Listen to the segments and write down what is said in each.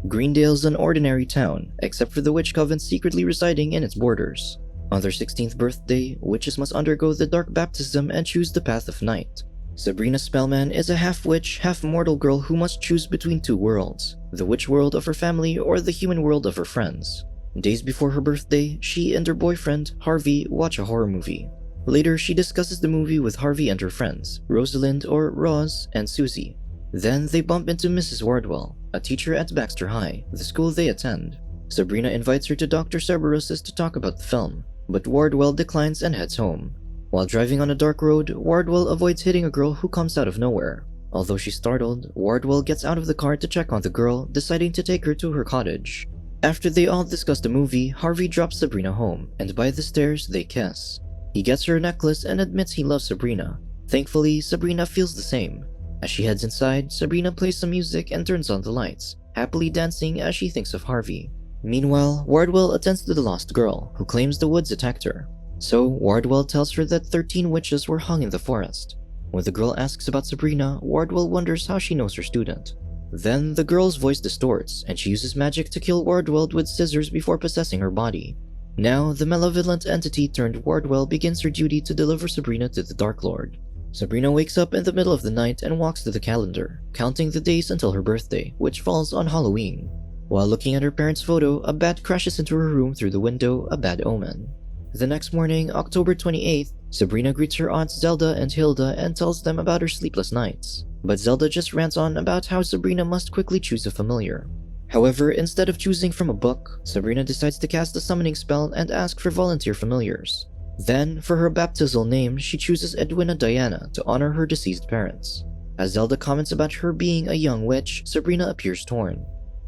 Greendale's an ordinary town, except for the witch coven secretly residing in its borders. On their 16th birthday, witches must undergo the dark baptism and choose the path of night. Sabrina Spellman is a half-witch, half-mortal girl who must choose between two worlds, the witch world of her family or the human world of her friends. Days before her birthday, she and her boyfriend, Harvey, watch a horror movie. Later, she discusses the movie with Harvey and her friends, Rosalind or Roz and Susie. Then they bump into Mrs. Wardwell, a teacher at Baxter High, the school they attend. Sabrina invites her to Dr. Cerberus's to talk about the film, but Wardwell declines and heads home. While driving on a dark road, Wardwell avoids hitting a girl who comes out of nowhere. Although she's startled, Wardwell gets out of the car to check on the girl, deciding to take her to her cottage. After they all discuss the movie, Harvey drops Sabrina home, and by the stairs, they kiss. He gets her a necklace and admits he loves Sabrina. Thankfully, Sabrina feels the same. As she heads inside, Sabrina plays some music and turns on the lights, happily dancing as she thinks of Harvey. Meanwhile, Wardwell attends to the lost girl, who claims the woods attacked her. So, Wardwell tells her that 13 witches were hung in the forest. When the girl asks about Sabrina, Wardwell wonders how she knows her student. Then, the girl's voice distorts, and she uses magic to kill Wardwell with scissors before possessing her body. Now, the malevolent entity turned Wardwell begins her duty to deliver Sabrina to the Dark Lord. Sabrina wakes up in the middle of the night and walks to the calendar, counting the days until her birthday, which falls on Halloween. While looking at her parents' photo, a bat crashes into her room through the window, a bad omen. The next morning, October 28th, Sabrina greets her aunts Zelda and Hilda and tells them about her sleepless nights. But Zelda just rants on about how Sabrina must quickly choose a familiar. However, instead of choosing from a book, Sabrina decides to cast a summoning spell and ask for volunteer familiars. Then, for her baptismal name, she chooses Edwina Diana to honor her deceased parents. As Zelda comments about her being a young witch, Sabrina appears torn.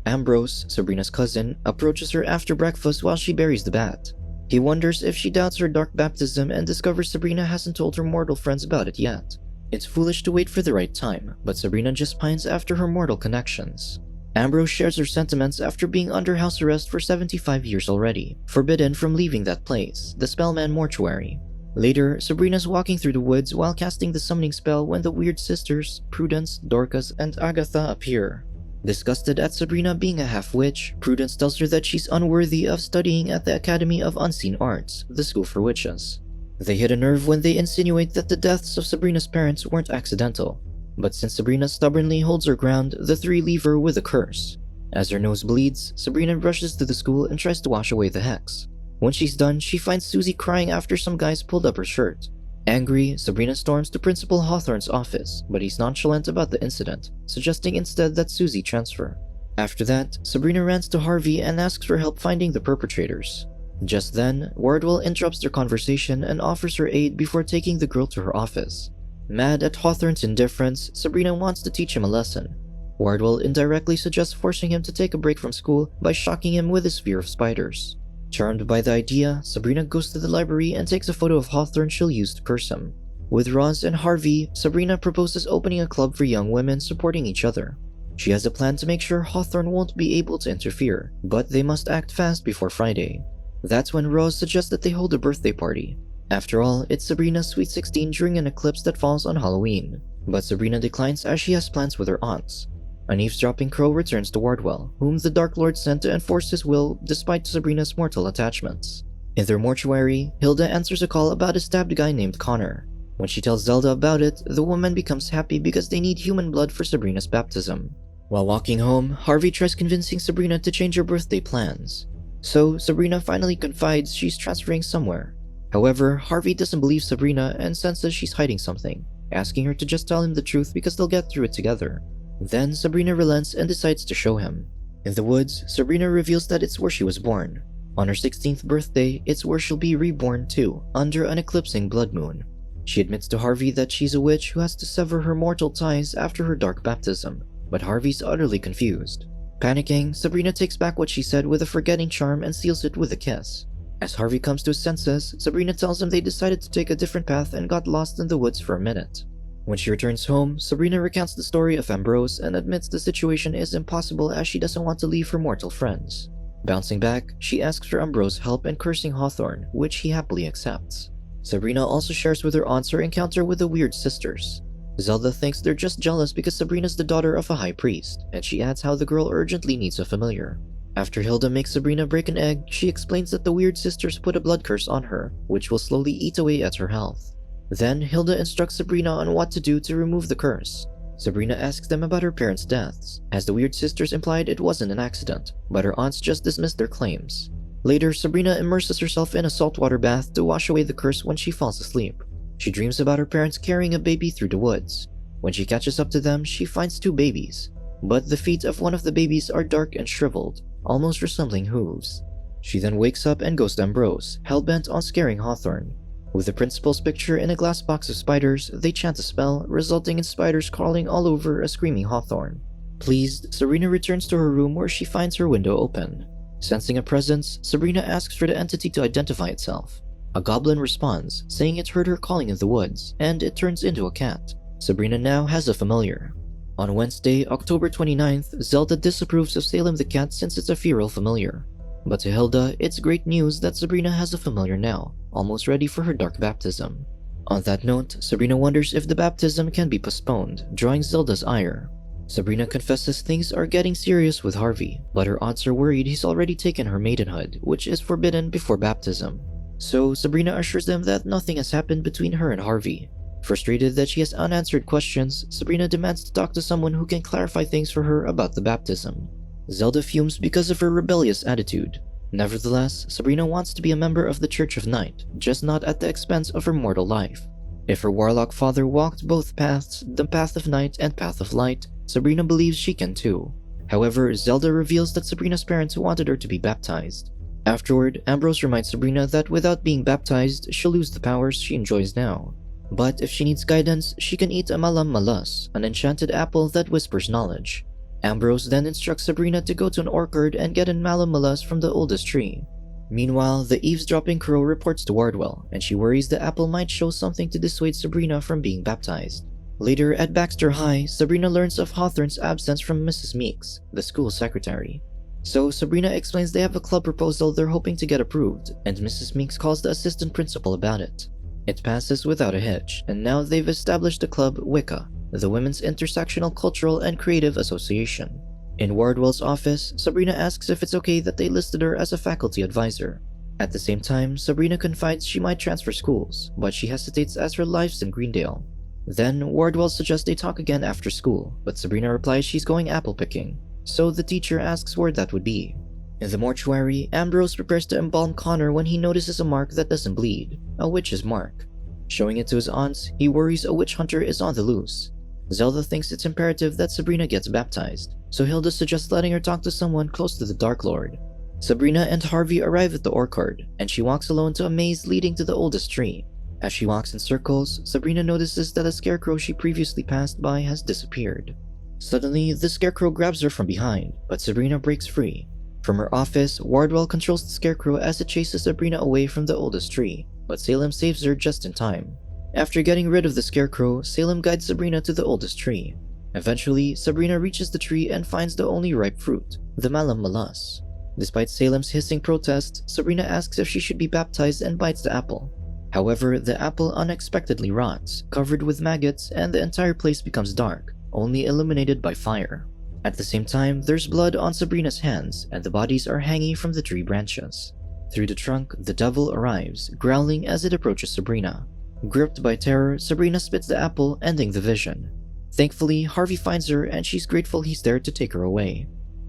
Ambrose, Sabrina's cousin, approaches her after breakfast while she buries the bat. He wonders if she doubts her dark baptism and discovers Sabrina hasn't told her mortal friends about it yet. It's foolish to wait for the right time, but Sabrina just pines after her mortal connections. Ambrose shares her sentiments after being under house arrest for 75 years already, forbidden from leaving that place, the Spellman mortuary. Later, Sabrina's walking through the woods while casting the summoning spell when the weird sisters, Prudence, Dorcas, and Agatha appear. Disgusted at Sabrina being a half-witch, Prudence tells her that she's unworthy of studying at the Academy of Unseen Arts, the school for witches. They hit a nerve when they insinuate that the deaths of Sabrina's parents weren't accidental. But since Sabrina stubbornly holds her ground, the three leave her with a curse. As her nose bleeds, Sabrina rushes to the school and tries to wash away the hex. When she's done, she finds Susie crying after some guys pulled up her shirt. Angry, Sabrina storms to Principal Hawthorne's office, but he's nonchalant about the incident, suggesting instead that Susie transfer. After that, Sabrina rants to Harvey and asks for help finding the perpetrators. Just then, Wardwell interrupts their conversation and offers her aid before taking the girl to her office. Mad at Hawthorne's indifference, Sabrina wants to teach him a lesson. Wardwell indirectly suggests forcing him to take a break from school by shocking him with his fear of spiders. Charmed by the idea, Sabrina goes to the library and takes a photo of Hawthorne she'll use to curse him. With Roz and Harvey, Sabrina proposes opening a club for young women supporting each other. She has a plan to make sure Hawthorne won't be able to interfere, but they must act fast before Friday. That's when Roz suggests that they hold a birthday party. After all, it's Sabrina's Sweet 16 during an eclipse that falls on Halloween, but Sabrina declines as she has plans with her aunts. An eavesdropping crow returns to Wardwell, whom the Dark Lord sent to enforce his will despite Sabrina's mortal attachments. In their mortuary, Hilda answers a call about a stabbed guy named Connor. When she tells Zelda about it, the woman becomes happy because they need human blood for Sabrina's baptism. While walking home, Harvey tries convincing Sabrina to change her birthday plans. So, Sabrina finally confides she's transferring somewhere. However, Harvey doesn't believe Sabrina and senses she's hiding something, asking her to just tell him the truth because they'll get through it together. Then Sabrina relents and decides to show him. In the woods, Sabrina reveals that it's where she was born. On her 16th birthday, it's where she'll be reborn too, under an eclipsing blood moon. She admits to Harvey that she's a witch who has to sever her mortal ties after her dark baptism, but Harvey's utterly confused. Panicking, Sabrina takes back what she said with a forgetting charm and seals it with a kiss. As Harvey comes to his senses, Sabrina tells him they decided to take a different path and got lost in the woods for a minute. When she returns home, Sabrina recounts the story of Ambrose and admits the situation is impossible as she doesn't want to leave her mortal friends. Bouncing back, she asks for Ambrose's help in cursing Hawthorne, which he happily accepts. Sabrina also shares with her aunts her encounter with the weird sisters. Zelda thinks they're just jealous because Sabrina's the daughter of a high priest, and she adds how the girl urgently needs a familiar. After Hilda makes Sabrina break an egg, she explains that the weird sisters put a blood curse on her, which will slowly eat away at her health. Then Hilda instructs Sabrina on what to do to remove the curse. Sabrina asks them about her parents' deaths, as the weird sisters implied it wasn't an accident, but her aunts just dismissed their claims. Later, Sabrina immerses herself in a saltwater bath to wash away the curse when she falls asleep. She dreams about her parents carrying a baby through the woods. When she catches up to them, she finds two babies, but the feet of one of the babies are dark and shriveled, almost resembling hooves. She then wakes up and goes to Ambrose, hell-bent on scaring Hawthorne. With the principal's picture in a glass box of spiders, they chant a spell, resulting in spiders crawling all over a screaming Hawthorne. Pleased, Sabrina returns to her room where she finds her window open. Sensing a presence, Sabrina asks for the entity to identify itself. A goblin responds, saying it heard her calling in the woods, and it turns into a cat. Sabrina now has a familiar. On Wednesday, October 29th, Zelda disapproves of Salem the cat since it's a feral familiar. But to Hilda, it's great news that Sabrina has a familiar now, almost ready for her dark baptism. On that note, Sabrina wonders if the baptism can be postponed, drawing Zelda's ire. Sabrina confesses things are getting serious with Harvey, but her aunts are worried he's already taken her maidenhood, which is forbidden before baptism. So Sabrina assures them that nothing has happened between her and Harvey. Frustrated that she has unanswered questions, Sabrina demands to talk to someone who can clarify things for her about the baptism. Zelda fumes because of her rebellious attitude. Nevertheless, Sabrina wants to be a member of the Church of Night, just not at the expense of her mortal life. If her warlock father walked both paths, the path of night and path of light, Sabrina believes she can too. However, Zelda reveals that Sabrina's parents wanted her to be baptized. Afterward, Ambrose reminds Sabrina that without being baptized, she'll lose the powers she enjoys now. But if she needs guidance, she can eat a malam malus, an enchanted apple that whispers knowledge. Ambrose then instructs Sabrina to go to an orchard and get an malam malus from the oldest tree. Meanwhile, the eavesdropping crow reports to Wardwell, and she worries the apple might show something to dissuade Sabrina from being baptized. Later, at Baxter High, Sabrina learns of Hawthorne's absence from Mrs. Meeks, the school secretary. So Sabrina explains they have a club proposal they're hoping to get approved, and Mrs. Meeks calls the assistant principal about it. It passes without a hitch, and now they've established the club Wicca, the Women's Intersectional Cultural and Creative Association. In Wardwell's office, Sabrina asks if it's okay that they listed her as a faculty advisor. At the same time, Sabrina confides she might transfer schools, but she hesitates as her life's in Greendale. Then, Wardwell suggests they talk again after school, but Sabrina replies she's going apple picking, so the teacher asks where that would be. In the mortuary, Ambrose prepares to embalm Connor when he notices a mark that doesn't bleed, a witch's mark. Showing it to his aunts, he worries a witch hunter is on the loose. Zelda thinks it's imperative that Sabrina gets baptized, so Hilda suggests letting her talk to someone close to the Dark Lord. Sabrina and Harvey arrive at the orchard, and she walks alone to a maze leading to the oldest tree. As she walks in circles, Sabrina notices that a scarecrow she previously passed by has disappeared. Suddenly, the scarecrow grabs her from behind, but Sabrina breaks free. From her office, Wardwell controls the scarecrow as it chases Sabrina away from the oldest tree, but Salem saves her just in time. After getting rid of the scarecrow, Salem guides Sabrina to the oldest tree. Eventually, Sabrina reaches the tree and finds the only ripe fruit, the malam malus. Despite Salem's hissing protests, Sabrina asks if she should be baptized and bites the apple. However, the apple unexpectedly rots, covered with maggots, and the entire place becomes dark, only illuminated by fire. At the same time, there's blood on Sabrina's hands, and the bodies are hanging from the tree branches. Through the trunk, the devil arrives, growling as it approaches Sabrina. Gripped by terror, Sabrina spits the apple, ending the vision. Thankfully, Harvey finds her, and she's grateful he's there to take her away.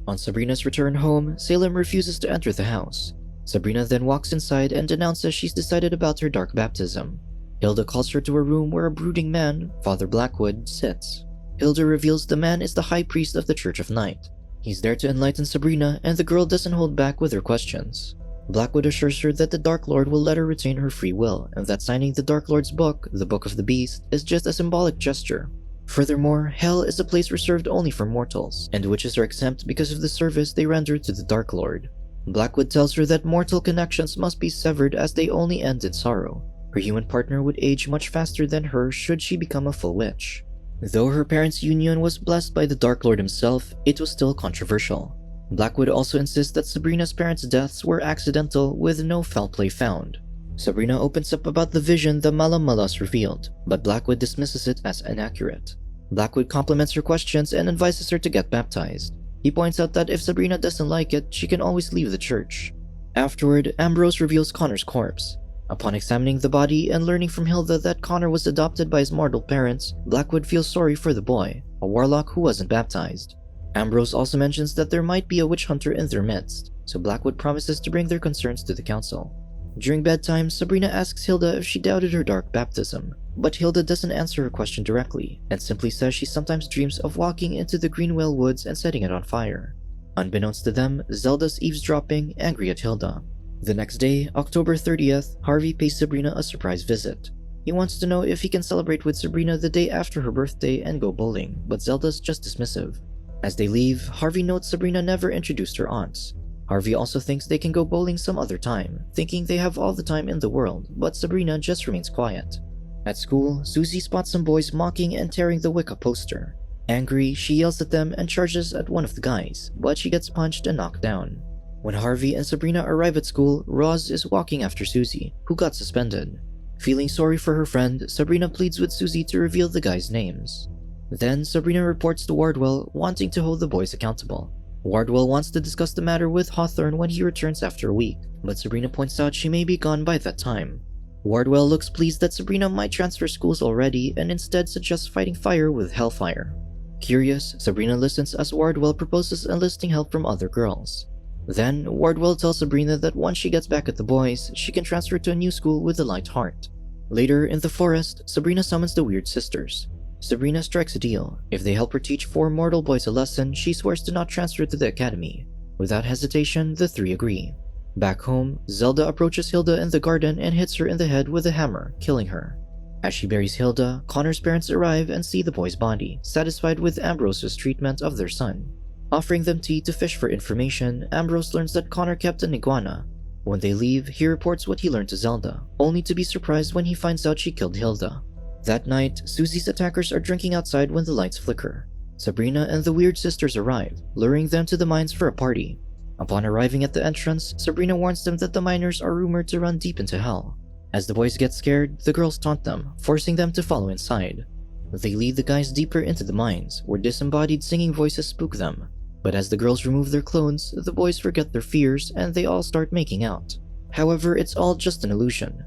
On Sabrina's return home, Salem refuses to enter the house. Sabrina then walks inside and announces she's decided about her dark baptism. Hilda calls her to a room where a brooding man, Father Blackwood, sits. Hilda reveals the man is the high priest of the Church of Night. He's there to enlighten Sabrina, and the girl doesn't hold back with her questions. Blackwood assures her that the Dark Lord will let her retain her free will, and that signing the Dark Lord's book, the Book of the Beast, is just a symbolic gesture. Furthermore, Hell is a place reserved only for mortals, and witches are exempt because of the service they render to the Dark Lord. Blackwood tells her that mortal connections must be severed as they only end in sorrow. Her human partner would age much faster than her should she become a full witch. Though her parents' union was blessed by the Dark Lord himself, it was still controversial. Blackwood also insists that Sabrina's parents' deaths were accidental with no foul play found. Sabrina opens up about the vision the Malamallas revealed, but Blackwood dismisses it as inaccurate. Blackwood compliments her questions and advises her to get baptized. He points out that if Sabrina doesn't like it, she can always leave the church. Afterward, Ambrose reveals Connor's corpse. Upon examining the body and learning from Hilda that Connor was adopted by his mortal parents, Blackwood feels sorry for the boy, a warlock who wasn't baptized. Ambrose also mentions that there might be a witch hunter in their midst, so Blackwood promises to bring their concerns to the council. During bedtime, Sabrina asks Hilda if she doubted her dark baptism, but Hilda doesn't answer her question directly, and simply says she sometimes dreams of walking into the Greenwell Woods and setting it on fire. Unbeknownst to them, Zelda's eavesdropping, angry at Hilda. The next day, October 30th, Harvey pays Sabrina a surprise visit. He wants to know if he can celebrate with Sabrina the day after her birthday and go bowling, but Zelda's just dismissive. As they leave, Harvey notes Sabrina never introduced her aunts. Harvey also thinks they can go bowling some other time, thinking they have all the time in the world, but Sabrina just remains quiet. At school, Susie spots some boys mocking and tearing the Wicca poster. Angry, she yells at them and charges at one of the guys, but she gets punched and knocked down. When Harvey and Sabrina arrive at school, Roz is walking after Susie, who got suspended. Feeling sorry for her friend, Sabrina pleads with Susie to reveal the guys' names. Then Sabrina reports to Wardwell, wanting to hold the boys accountable. Wardwell wants to discuss the matter with Hawthorne when he returns after a week, but Sabrina points out she may be gone by that time. Wardwell looks pleased that Sabrina might transfer schools already and instead suggests fighting fire with Hellfire. Curious, Sabrina listens as Wardwell proposes enlisting help from other girls. Then, Wardwell tells Sabrina that once she gets back at the boys, she can transfer to a new school with a light heart. Later, in the forest, Sabrina summons the Weird Sisters. Sabrina strikes a deal. If they help her teach 4 mortal boys a lesson, she swears to not transfer to the academy. Without hesitation, the 3 agree. Back home, Zelda approaches Hilda in the garden and hits her in the head with a hammer, killing her. As she buries Hilda, Connor's parents arrive and see the boy's body, satisfied with Ambrose's treatment of their son. Offering them tea to fish for information, Ambrose learns that Connor kept an iguana. When they leave, he reports what he learned to Zelda, only to be surprised when he finds out she killed Hilda. That night, Susie's attackers are drinking outside when the lights flicker. Sabrina and the Weird Sisters arrive, luring them to the mines for a party. Upon arriving at the entrance, Sabrina warns them that the miners are rumored to run deep into hell. As the boys get scared, the girls taunt them, forcing them to follow inside. They lead the guys deeper into the mines, where disembodied singing voices spook them. But as the girls remove their clothes, the boys forget their fears and they all start making out. However, it's all just an illusion.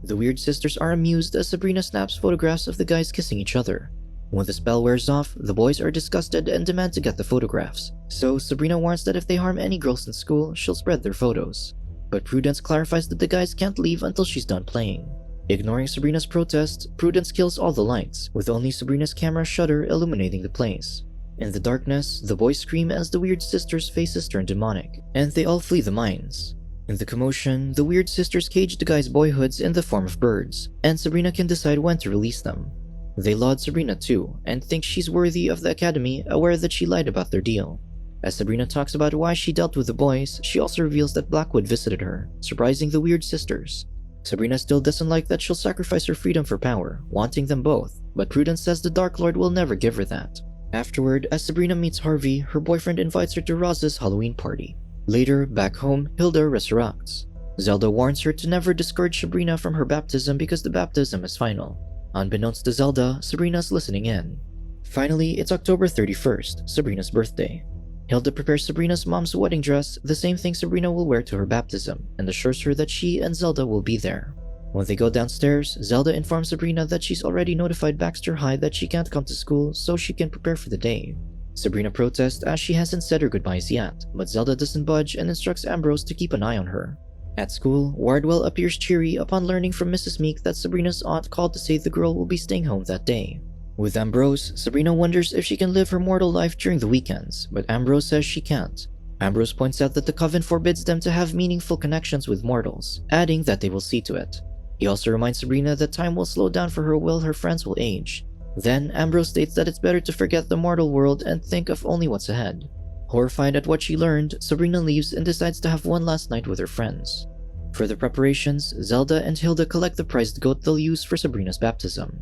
The Weird Sisters are amused as Sabrina snaps photographs of the guys kissing each other. When the spell wears off, the boys are disgusted and demand to get the photographs, so Sabrina warns that if they harm any girls in school, she'll spread their photos. But Prudence clarifies that the guys can't leave until she's done playing. Ignoring Sabrina's protest, Prudence kills all the lights, with only Sabrina's camera shutter illuminating the place. In the darkness, the boys scream as the Weird Sisters' faces turn demonic, and they all flee the mines. In the commotion, the Weird Sisters cage the guys' boyhoods in the form of birds, and Sabrina can decide when to release them. They laud Sabrina too, and think she's worthy of the academy, aware that she lied about their deal. As Sabrina talks about why she dealt with the boys, she also reveals that Blackwood visited her, surprising the Weird Sisters. Sabrina still doesn't like that she'll sacrifice her freedom for power, wanting them both, but Prudence says the Dark Lord will never give her that. Afterward, as Sabrina meets Harvey, her boyfriend invites her to Roz's Halloween party. Later, back home, Hilda resurrects. Zelda warns her to never discourage Sabrina from her baptism because the baptism is final. Unbeknownst to Zelda, Sabrina's listening in. Finally, it's October 31st, Sabrina's birthday. Hilda prepares Sabrina's mom's wedding dress, the same thing Sabrina will wear to her baptism, and assures her that she and Zelda will be there. When they go downstairs, Zelda informs Sabrina that she's already notified Baxter High that she can't come to school so she can prepare for the day. Sabrina protests as she hasn't said her goodbyes yet, but Zelda doesn't budge and instructs Ambrose to keep an eye on her. At school, Wardwell appears cheery upon learning from Mrs. Meek that Sabrina's aunt called to say the girl will be staying home that day. With Ambrose, Sabrina wonders if she can live her mortal life during the weekends, but Ambrose says she can't. Ambrose points out that the coven forbids them to have meaningful connections with mortals, adding that they will see to it. He also reminds Sabrina that time will slow down for her while her friends will age. Then, Ambrose states that it's better to forget the mortal world and think of only what's ahead. Horrified at what she learned, Sabrina leaves and decides to have one last night with her friends. For the preparations, Zelda and Hilda collect the prized goat they'll use for Sabrina's baptism.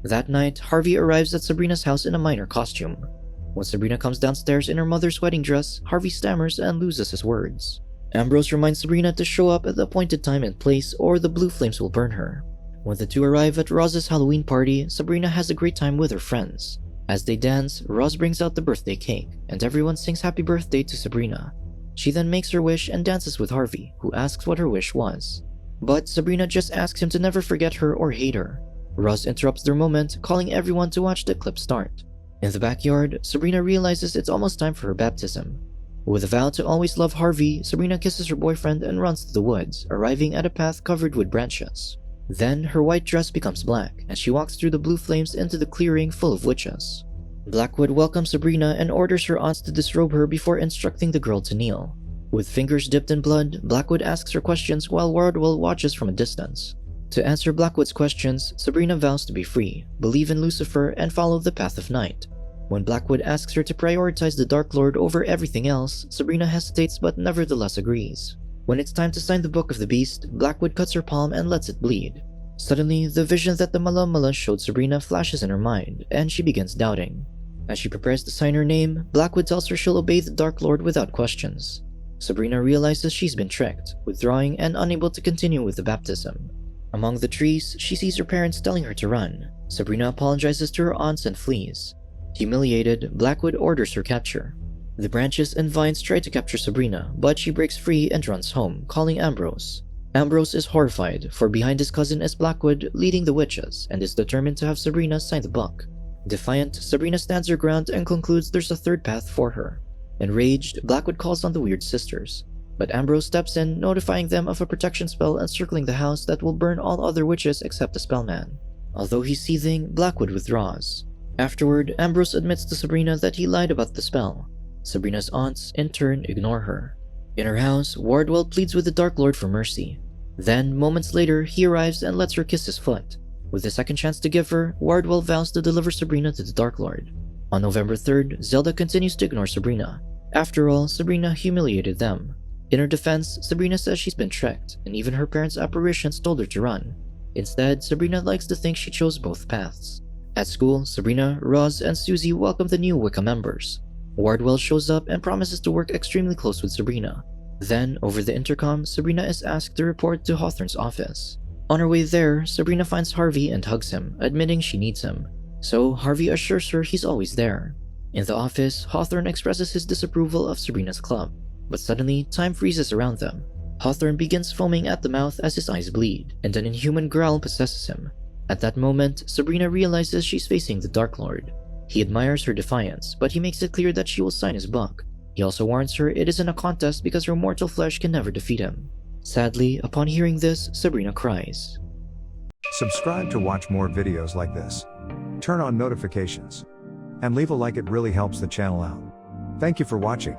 That night, Harvey arrives at Sabrina's house in a minor costume. When Sabrina comes downstairs in her mother's wedding dress, Harvey stammers and loses his words. Ambrose reminds Sabrina to show up at the appointed time and place or the blue flames will burn her. When the two arrive at Roz's Halloween party, Sabrina has a great time with her friends. As they dance, Roz brings out the birthday cake, and everyone sings happy birthday to Sabrina. She then makes her wish and dances with Harvey, who asks what her wish was. But Sabrina just asks him to never forget her or hate her. Roz interrupts their moment, calling everyone to watch the clip start. In the backyard, Sabrina realizes it's almost time for her baptism. With a vow to always love Harvey, Sabrina kisses her boyfriend and runs to the woods, arriving at a path covered with branches. Then her white dress becomes black, and she walks through the blue flames into the clearing full of witches. Blackwood welcomes Sabrina and orders her aunts to disrobe her before instructing the girl to kneel. With fingers dipped in blood, Blackwood asks her questions while Wardwell watches from a distance. To answer Blackwood's questions, Sabrina vows to be free, believe in Lucifer, and follow the path of night. When Blackwood asks her to prioritize the Dark Lord over everything else, Sabrina hesitates but nevertheless agrees. When it's time to sign the Book of the Beast, Blackwood cuts her palm and lets it bleed. Suddenly, the vision that the Mala showed Sabrina flashes in her mind, and she begins doubting. As she prepares to sign her name, Blackwood tells her she'll obey the Dark Lord without questions. Sabrina realizes she's been tricked, withdrawing and unable to continue with the baptism. Among the trees, she sees her parents telling her to run. Sabrina apologizes to her aunts and flees. Humiliated, Blackwood orders her capture. The branches and vines try to capture Sabrina, but she breaks free and runs home, calling Ambrose. Ambrose is horrified, for behind his cousin is Blackwood leading the witches and is determined to have Sabrina sign the book. Defiant, Sabrina stands her ground and concludes there's a third path for her. Enraged, Blackwood calls on the Weird Sisters, but Ambrose steps in, notifying them of a protection spell encircling the house that will burn all other witches except the Spellman. Although he's seething, Blackwood withdraws. Afterward, Ambrose admits to Sabrina that he lied about the spell. Sabrina's aunts, in turn, ignore her. In her house, Wardwell pleads with the Dark Lord for mercy. Then, moments later, he arrives and lets her kiss his foot. With a second chance to give her, Wardwell vows to deliver Sabrina to the Dark Lord. On November 3rd, Zelda continues to ignore Sabrina. After all, Sabrina humiliated them. In her defense, Sabrina says she's been tricked, and even her parents' apparitions told her to run. Instead, Sabrina likes to think she chose both paths. At school, Sabrina, Roz, and Susie welcome the new Wicca members. Wardwell shows up and promises to work extremely close with Sabrina. Then, over the intercom, Sabrina is asked to report to Hawthorne's office. On her way there, Sabrina finds Harvey and hugs him, admitting she needs him. So, Harvey assures her he's always there. In the office, Hawthorne expresses his disapproval of Sabrina's club, but suddenly, time freezes around them. Hawthorne begins foaming at the mouth as his eyes bleed, and an inhuman growl possesses him. At that moment, Sabrina realizes she's facing the Dark Lord. He admires her defiance, but he makes it clear that she will sign his book. He also warns her it isn't a contest because her mortal flesh can never defeat him. Sadly, upon hearing this, Sabrina cries. Subscribe to watch more videos like this. Turn on notifications. And leave a like, it really helps the channel out. Thank you for watching.